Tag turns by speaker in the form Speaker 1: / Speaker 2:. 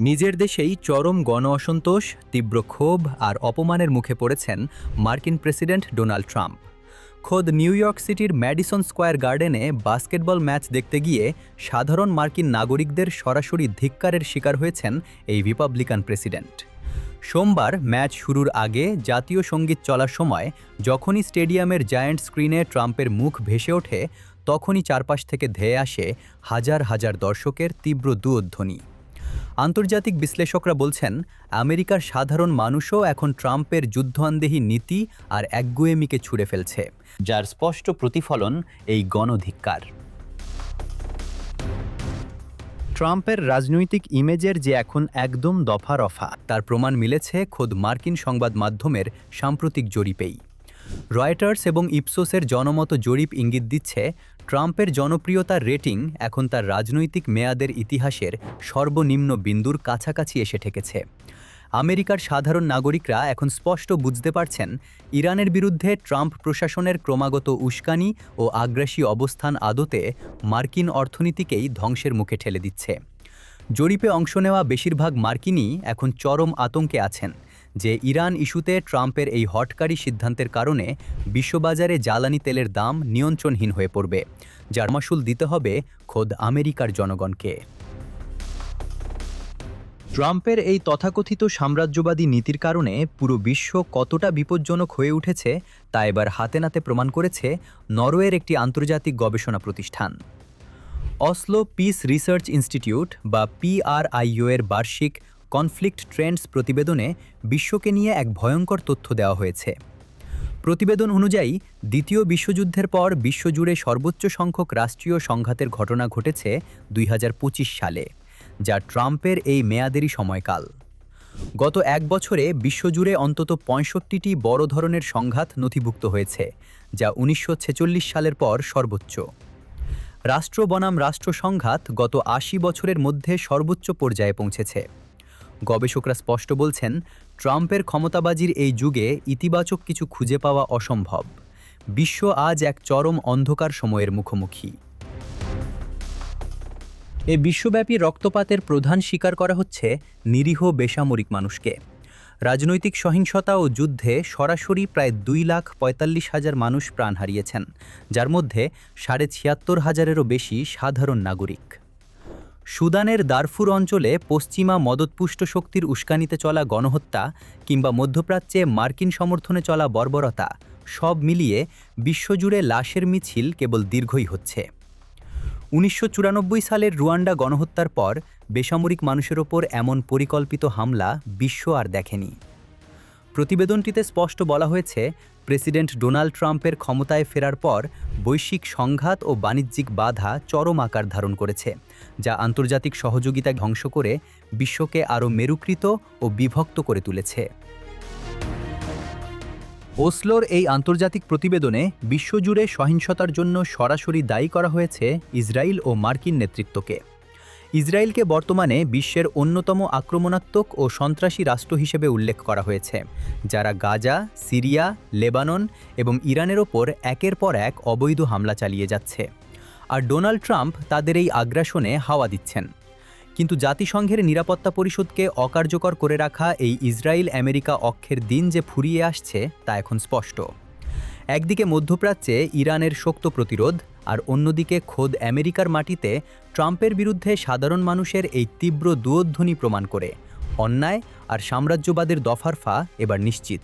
Speaker 1: নিজের দেশেই চরম গণ অসন্তোষ, তীব্র ক্ষোভ আর অপমানের মুখে পড়েছেন মার্কিন প্রেসিডেন্ট ডোনাল্ড ট্রাম্প। খোদ নিউ ইয়র্ক সিটির ম্যাডিসন স্কোয়ার গার্ডেনে বাস্কেটবল ম্যাচ দেখতে গিয়ে সাধারণ মার্কিন নাগরিকদের সরাসরি ধিক্কারের শিকার হয়েছেন এই রিপাবলিকান প্রেসিডেন্ট। সোমবার ম্যাচ শুরুর আগে জাতীয় সঙ্গীত চলার সময় যখনই স্টেডিয়ামের জায়ান্ট স্ক্রিনে ট্রাম্পের মুখ ভেসে ওঠে, তখনই চারপাশ থেকে ধেয়ে আসে হাজার হাজার দর্শকের তীব্র দুয়োধ্বনি। আন্তর্জাতিক বিশ্লেষকরা বলছেন, আমেরিকার সাধারণ মানুষও এখন ট্রাম্পের যুদ্ধআন্দেহী নীতি আর একগুঁয়েমিকে ছুঁড়ে ফেলছে, যার স্পষ্ট প্রতিফলন এই গণধিক্কার। ট্রাম্পের রাজনৈতিক ইমেজের যে এখন একদম দফা-রফা, তার প্রমাণ মিলেছে খোদ মার্কিন সংবাদ মাধ্যমের সাম্প্রতিক জরিপেই। রয়টার্স এবং ইপসোসের জনমত জরিপ ইঙ্গিত দিচ্ছে, ট্রাম্পের জনপ্রিয়তার রেটিং এখন তার রাজনৈতিক মেয়াদের ইতিহাসের সর্বনিম্ন বিন্দুর কাছাকাছি এসে ঠেকেছে। আমেরিকার সাধারণ নাগরিকরা এখন স্পষ্ট বুঝতে পারছেন, ইরানের বিরুদ্ধে ট্রাম্প প্রশাসনের ক্রমাগত উস্কানি ও আগ্রাসী অবস্থান আদতে মার্কিন অর্থনীতিকেই ধ্বংসের মুখে ঠেলে দিচ্ছে। জরিপে অংশ নেওয়া বেশিরভাগ মার্কিনই এখন চরম আতঙ্কে আছেন যে ইরান ইস্যুতে ট্রাম্পের এই হঠকারী সিদ্ধান্তের কারণে বিশ্ববাজারে জ্বালানি তেলের দাম নিয়ন্ত্রণহীন হয়ে পড়বে, যার মাশুল দিতে হবে খোদ আমেরিকার জনগণকে। ট্রাম্পের এই তথাকথিত সাম্রাজ্যবাদী নীতির কারণে পুরো বিশ্ব কতটা বিপজ্জনক হয়ে উঠেছে তা এবার হাতে নাতে প্রমাণ করেছে নরওয়ের একটি আন্তর্জাতিক গবেষণা প্রতিষ্ঠান। অসলো পিস রিসার্চ ইনস্টিটিউট বা PRIO এর বার্ষিক কনফ্লিক্ট ট্রেন্ডস প্রতিবেদনে বিশ্বকে নিয়ে এক ভয়ঙ্কর তথ্য দেওয়া হয়েছে। প্রতিবেদন অনুযায়ী দ্বিতীয় বিশ্বযুদ্ধের পর বিশ্বজুড়ে সর্বোচ্চ সংখ্যক রাষ্ট্রীয় সংঘাতের ঘটনা ঘটেছে 2025 সালে, যা ট্রাম্পের এই মেয়াদেরই সময়কাল। গত এক বছরে বিশ্বজুড়ে অন্তত 65টি বড় ধরনের সংঘাত নথিভুক্ত হয়েছে, যা 1946 সালের পর সর্বোচ্চ। রাষ্ট্র বনাম রাষ্ট্র সংঘাত গত 80 বছরের মধ্যে সর্বোচ্চ পর্যায়ে পৌঁছেছে। গবেষকরা স্পষ্ট বলছেন, ট্রাম্পের ক্ষমতাবাজির এই যুগে ইতিবাচক কিছু খুঁজে পাওয়া অসম্ভব। বিশ্ব আজ এক চরম অন্ধকার সময়ের মুখোমুখি। এই বিশ্বব্যাপী রক্তপাতের প্রধান শিকার করা হচ্ছে নিরীহ বেসামরিক মানুষকে। রাজনৈতিক সহিংসতা ও যুদ্ধে সরাসরি প্রায় 2,45,000 মানুষ প্রাণ হারিয়েছেন, যার মধ্যে 76,500-এরও বেশি সাধারণ নাগরিক। সুদানের দারফুর অঞ্চলে পশ্চিমা মদতপুষ্ট শক্তির উস্কানিতে চলা গণহত্যা কিংবা মধ্যপ্রাচ্যে মার্কিন সমর্থনে চলা বর্বরতা, সব মিলিয়ে বিশ্বজুড়ে লাশের মিছিল কেবল দীর্ঘই হচ্ছে। 1994 সালের রুয়ান্ডা গণহত্যার পর বেসামরিক মানুষের ওপর এমন পরিকল্পিত হামলা বিশ্ব আর দেখেনি। প্রতিবেদনটিতে স্পষ্ট বলা হয়েছে, প্রেসিডেন্ট ডোনাল্ড ট্রাম্পের ক্ষমতায় ফেরার পর বৈশ্বিক সংঘাত ও বাণিজ্যিক বাধা চরম আকার ধারণ করেছে, যা আন্তর্জাতিক সহযোগিতা ধ্বংস করে বিশ্বকে আরও মেরুকৃত ও বিভক্ত করে তুলেছে। ওসলোর এই আন্তর্জাতিক প্রতিবেদনে বিশ্বজুড়ে সহিংসতার জন্য সরাসরি দায়ী করা হয়েছে ইসরায়েল ও মার্কিন নেতৃত্বকে। ইসরায়েলকে বর্তমানে বিশ্বের অন্যতম আক্রমণাত্মক ও সন্ত্রাসী রাষ্ট্র হিসেবে উল্লেখ করা হয়েছে, যারা গাজা, সিরিয়া, লেবানন এবং ইরানের ওপর একের পর এক অবৈধ হামলা চালিয়ে যাচ্ছে। আর ডোনাল্ড ট্রাম্প তাদের এই আগ্রাসনে হাওয়া দিচ্ছেন। কিন্তু জাতিসংঘের নিরাপত্তা পরিষদকে অকার্যকর করে রাখা এই ইসরায়েল আমেরিকা অক্ষের দিন যে ফুরিয়ে আসছে তা এখন স্পষ্ট। একদিকে মধ্যপ্রাচ্যে ইরানের শক্ত প্রতিরোধ, আর অন্যদিকে খোদ আমেরিকার মাটিতে ট্রাম্পের বিরুদ্ধে সাধারণ মানুষের এই তীব্র দুয়োধ্বনি প্রমাণ করে অন্যায় আর সাম্রাজ্যবাদের দফারফা এবার নিশ্চিত।